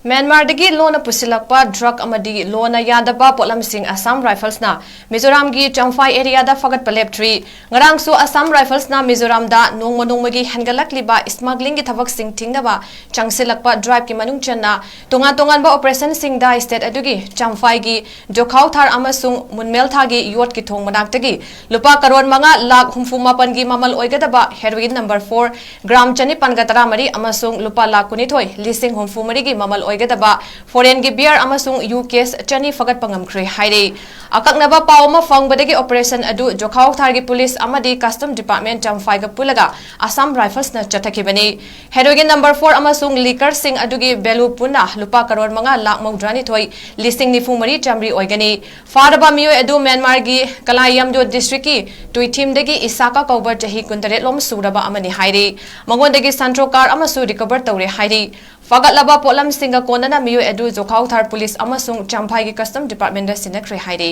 Myanmar-dagi lona pusilakpa drug amadi lona yadaba potlamsing Assam Rifles na Mizoram-gi Champhai area da fagatpa leptri. Ngarang su Assam Rifles na Mizoram da nongma-nongmagi hengalakliba smuggling gi thabak sing thingnaba changsilakpa drive ki manung channa tongan-tongan ba operation sing da state adugi Champhai gi Jokhau thar amasung Munmel thagi yot ki thong manaktagi lupa karon manga lakh humfumapan gi mamal oigadaba heroin number 4 gram chani pangatara mari amasung lupa lakh kunithoi lising humfumari gi mamal oigadaba foreign gi beer amasung UKS chani fagat pangamkhre haire akaknaba pawma fangbadagi operation adu Jokhau thar gi police amadi custom department Champhai ga pulaga Assam Rifles na chathakibani heroin number 4 amasung liquor sing adugi belu puna lupa karon manga lakh maudrani thoi lising ni fumari chamri oigani faraba miyo adu Myanmar gi Kalayamjo district ki tuitim dagi isaka kaubar jahi kuntare lom suraba amani haire mangondagi santro car amasu recover tawre haire fagalaba polam singa konana miyo edu Jokhau thar police amasung Champhai gi custom department da sinakre haire